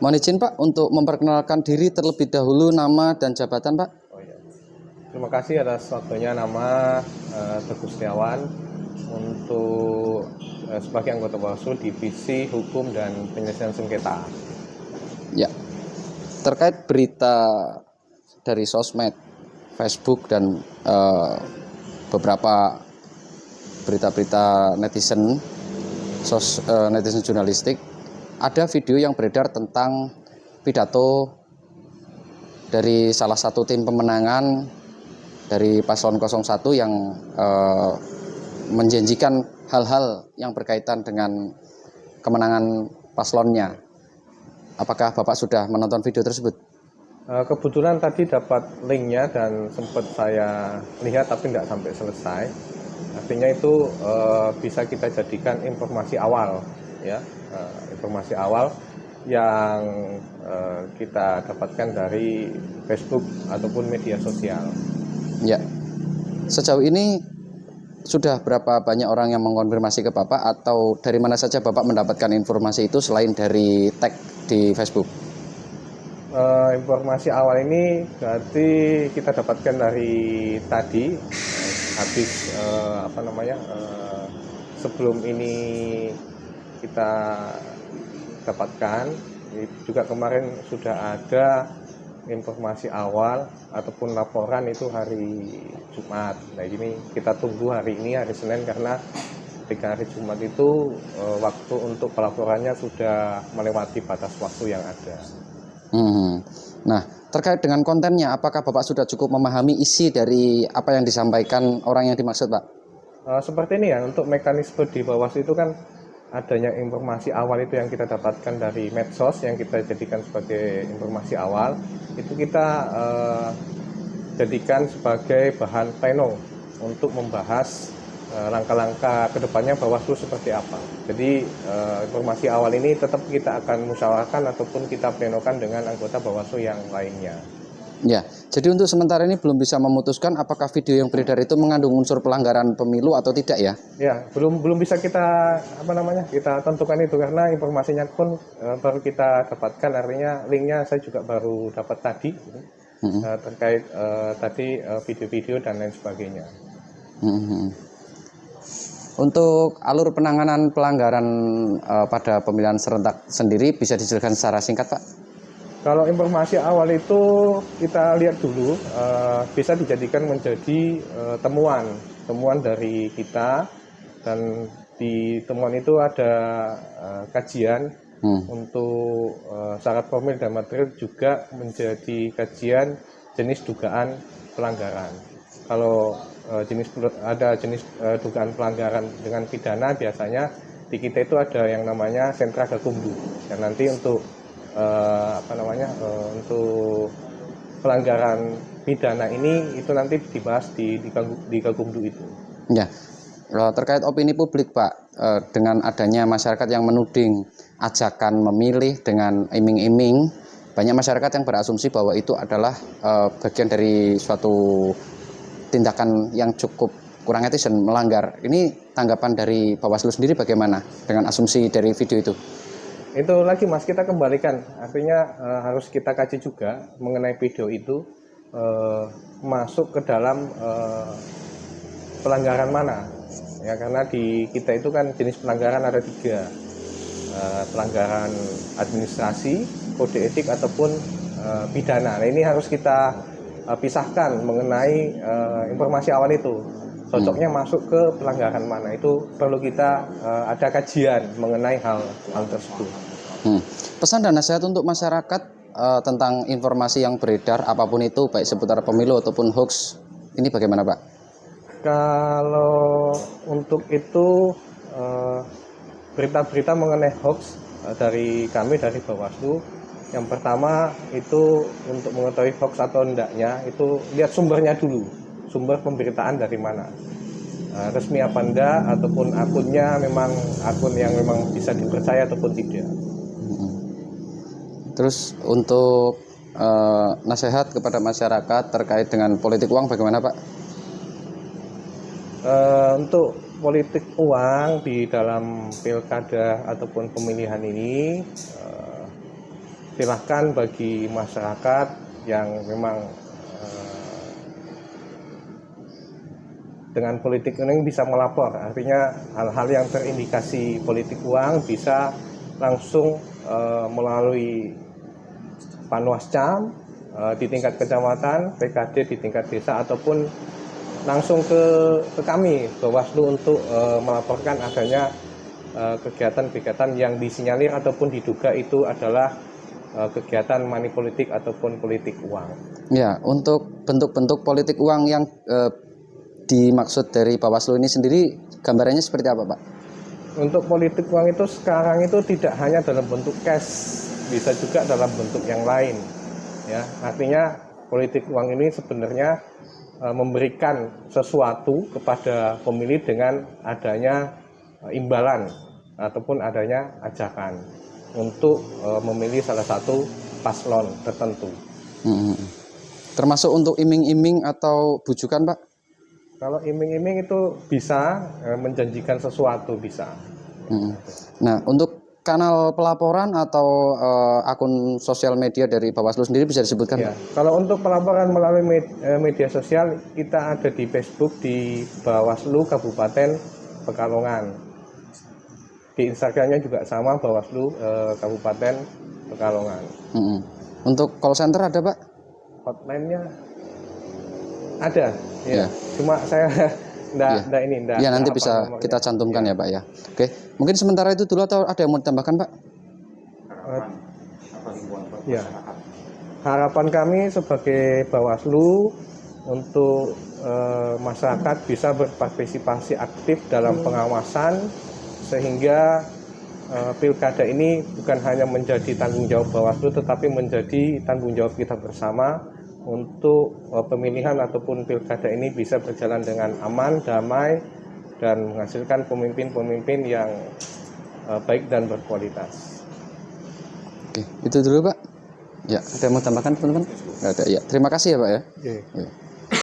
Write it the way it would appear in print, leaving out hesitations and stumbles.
Mohon izin Pak untuk memperkenalkan diri terlebih dahulu, nama dan jabatan Pak. Oh, iya. Terima kasih atas waktunya. Nama Teguh Setiawan untuk sebagai anggota Bawaslu Divisi Hukum dan Penyelesaian Sengketa. Ya, terkait berita dari sosmed, Facebook dan beberapa berita-berita netizen, netizen jurnalistik, ada video yang beredar tentang pidato dari salah satu tim pemenangan dari paslon 01 yang menjanjikan hal-hal yang berkaitan dengan kemenangan paslonnya. Apakah Bapak sudah menonton video tersebut? Kebetulan tadi dapat linknya dan sempat saya lihat tapi tidak sampai selesai. Artinya itu bisa kita jadikan informasi awal, ya, informasi awal yang kita dapatkan dari Facebook ataupun media sosial. Ya, sejauh ini sudah berapa banyak orang yang mengkonfirmasi ke Bapak, atau dari mana saja Bapak mendapatkan informasi itu selain dari tag di Facebook? Informasi awal ini berarti kita dapatkan dari tadi habis sebelum ini kita dapatkan juga kemarin sudah ada informasi awal ataupun laporan itu hari Jumat. Nah ini kita tunggu hari ini hari Senin karena ketika hari Jumat itu waktu untuk pelaporannya sudah melewati batas waktu yang ada. Nah, terkait dengan kontennya, apakah Bapak sudah cukup memahami isi dari apa yang disampaikan orang yang dimaksud, Pak? Seperti ini ya, untuk mekanisme di Bawaslu itu kan adanya informasi awal itu yang kita dapatkan dari medsos yang kita jadikan sebagai informasi awal, itu kita jadikan sebagai bahan pleno untuk membahas langkah-langkah kedepannya Bawaslu seperti apa. Jadi informasi awal ini tetap kita akan musyawarahkan ataupun kita plenokan dengan anggota Bawaslu yang lainnya. Ya, jadi untuk sementara ini belum bisa memutuskan apakah video yang beredar itu mengandung unsur pelanggaran pemilu atau tidak ya? Ya, belum bisa kita kita tentukan itu karena informasinya pun baru kita dapatkan, artinya linknya saya juga baru dapat tadi terkait tadi video-video dan lain sebagainya. Untuk alur penanganan pelanggaran pada pemilihan serentak sendiri bisa dijelaskan secara singkat, Pak? Kalau informasi awal itu kita lihat dulu bisa dijadikan menjadi temuan dari kita, dan di temuan itu ada kajian untuk syarat formil dan material, juga menjadi kajian jenis dugaan pelanggaran. Kalau jenis dugaan pelanggaran dengan pidana, biasanya di kita itu ada yang namanya sentra gakumdu, dan nanti untuk untuk pelanggaran pidana ini itu nanti dibahas di Gakumdu itu. Ya, terkait opini publik Pak, dengan adanya masyarakat yang menuding ajakan memilih dengan iming-iming, banyak masyarakat yang berasumsi bahwa itu adalah bagian dari suatu tindakan yang cukup kurang etis dan melanggar. Ini tanggapan dari Bawaslu sendiri bagaimana dengan asumsi dari video itu? Itu lagi Mas, kita kembalikan, artinya harus kita kaji juga mengenai video itu masuk ke dalam pelanggaran mana ya, karena di kita itu kan jenis pelanggaran ada 3, pelanggaran administrasi, kode etik ataupun pidana. Nah ini harus kita pisahkan mengenai informasi awal itu cocoknya masuk ke pelanggaran mana, itu perlu kita ada kajian mengenai hal tersebut. Pesan dan nasihat untuk masyarakat tentang informasi yang beredar apapun itu, baik seputar pemilu ataupun hoax, ini bagaimana Pak? Kalau untuk itu berita-berita mengenai hoax dari kami dari Bawaslu, yang pertama itu untuk mengetahui hoax atau tidaknya itu lihat sumbernya dulu, sumber pemberitaan dari mana, resmi apa enggak, ataupun akunnya memang akun yang memang bisa dipercaya ataupun tidak. Terus untuk nasihat kepada masyarakat terkait dengan politik uang bagaimana Pak? Untuk politik uang di dalam pilkada ataupun pemilihan ini silahkan bagi masyarakat yang memang dengan politik uang bisa melapor, artinya hal-hal yang terindikasi politik uang bisa langsung melalui Panwascam di tingkat kecamatan, PKD di tingkat desa, ataupun langsung ke kami Bawaslu untuk melaporkan adanya kegiatan-kegiatan yang disinyalir ataupun diduga itu adalah kegiatan money politik ataupun politik uang. Ya, untuk bentuk-bentuk politik uang yang dimaksud dari Bawaslu ini sendiri, gambarannya seperti apa, Pak? Untuk politik uang itu sekarang itu tidak hanya dalam bentuk cash, bisa juga dalam bentuk yang lain. Ya, artinya politik uang ini sebenarnya memberikan sesuatu kepada pemilih dengan adanya imbalan ataupun adanya ajakan untuk memilih salah satu paslon tertentu. Termasuk untuk iming-iming atau bujukan, Pak? Kalau iming-iming itu bisa menjanjikan sesuatu, bisa. Nah, untuk kanal pelaporan atau akun sosial media dari Bawaslu sendiri bisa disebutkan, Ya, Pak? kalau untuk pelaporan melalui media sosial, kita ada di Facebook di Bawaslu Kabupaten Pekalongan. Di Instagramnya juga sama, Bawaslu Kabupaten Pekalongan. Untuk call center ada, Pak? Hotline-nya ada, Ya. ya. Cuma saya enggak ini. Ya, nanti bisa nomornya. kita cantumkan ya, Pak ya. Oke, mungkin sementara itu dulu atau ada yang mau ditambahkan, Pak? Ya, harapan kami sebagai Bawaslu untuk masyarakat bisa berpartisipasi aktif dalam pengawasan sehingga pilkada ini bukan hanya menjadi tanggung jawab Bawaslu tetapi menjadi tanggung jawab kita bersama untuk pemilihan ataupun pilkada ini bisa berjalan dengan aman, damai, dan menghasilkan pemimpin-pemimpin yang baik dan berkualitas. Oke, itu dulu, Pak. Ya, ada yang mau tambahkan, teman-teman? Nggak ada. Ya, terima kasih ya, Pak ya. Oke. Ya.